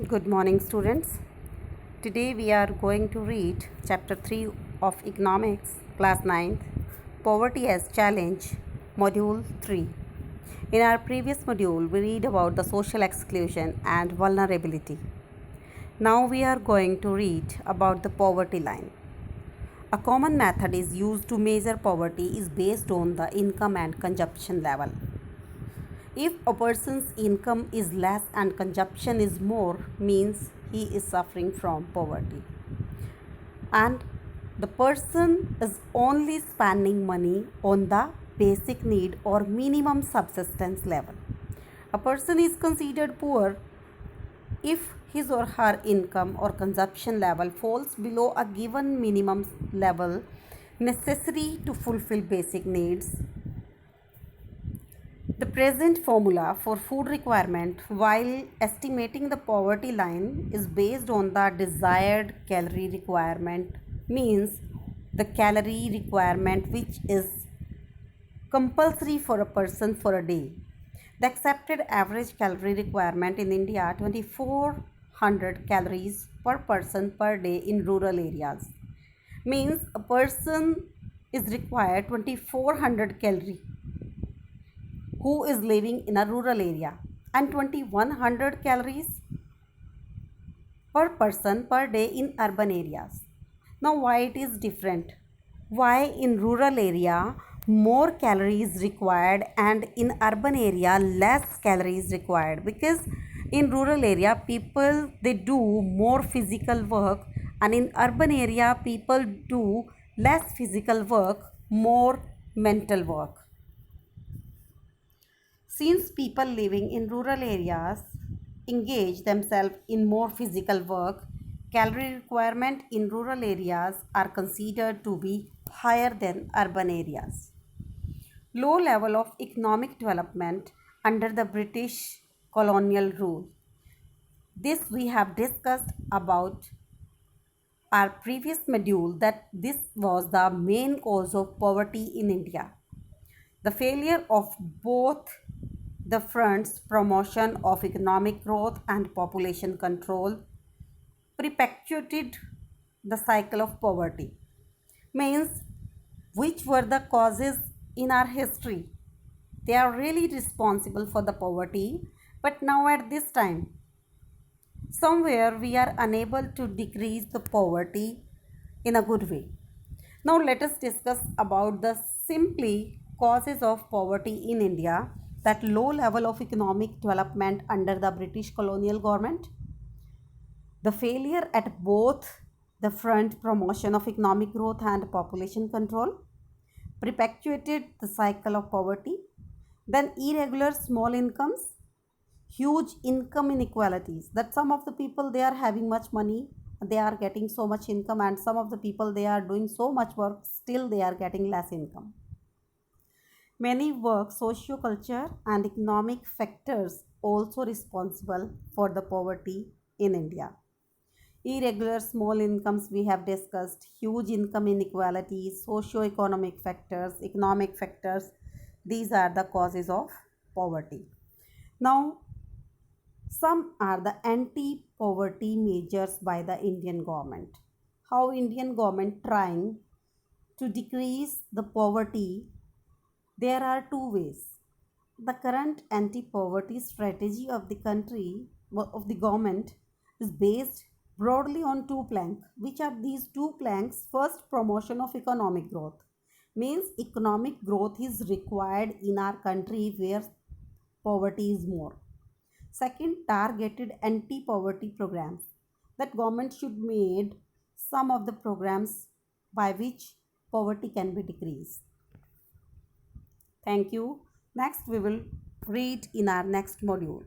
Good morning, students. Today we are going to read Chapter 3 of Economics, Class 9th, Poverty as Challenge, Module 3. In our previous module, we read about the social exclusion and vulnerability. Now we are going to read about the poverty line. A common method is used to measure poverty is based on the income and consumption level. If a person's income is less and consumption is more, means he is suffering from poverty. And the person is only spending money on the basic need or minimum subsistence level. A person is considered poor if his or her income or consumption level falls below a given minimum level necessary to fulfill basic needs. The present formula for food requirement while estimating the poverty line is based on the desired calorie requirement, means the calorie requirement which is compulsory for a person for a day. The accepted average calorie requirement in India 2400 calories per person per day in rural areas, means a person is required 2400 calorie who is living in a rural area and 2100 calories per person per day in urban areas. Now why it is different? Why in rural area more calories required and in urban area less calories required? Because in rural area people they do more physical work, and in urban area people do less physical work, more mental work. Since people living in rural areas engage themselves in more physical work, calorie requirement in rural areas are considered to be higher than urban areas. Low level of economic development under the British colonial rule. This we have discussed about our previous module that this was the main cause of poverty in India. The failure of both the fronts, promotion of economic growth and population control, perpetuated the cycle of poverty. Means, which were the causes in our history? They are really responsible for the poverty, but now at this time, somewhere we are unable to decrease the poverty in a good way. Now let us discuss about the simply causes of poverty in India, that low level of economic development under the British colonial government, the failure at both the front, promotion of economic growth and population control, perpetuated the cycle of poverty, then irregular small incomes, huge income inequalities, that some of the people they are having much money, they are getting so much income, and some of the people they are doing so much work, still they are getting less income. Many work, socio-culture and economic factors also responsible for the poverty in India. Irregular small incomes we have discussed, huge income inequalities, socio-economic factors, economic factors, these are the causes of poverty. Now, some are the anti-poverty measures by the Indian government. How Indian government trying to decrease the poverty? There are two ways. The current anti-poverty strategy of the country, of the government, is based broadly on two planks. Which are these two planks? First, promotion of economic growth. Means economic growth is required in our country where poverty is more. Second, targeted anti-poverty programs. That government should made some of the programs by which poverty can be decreased. Thank you. Next we will read in our next module.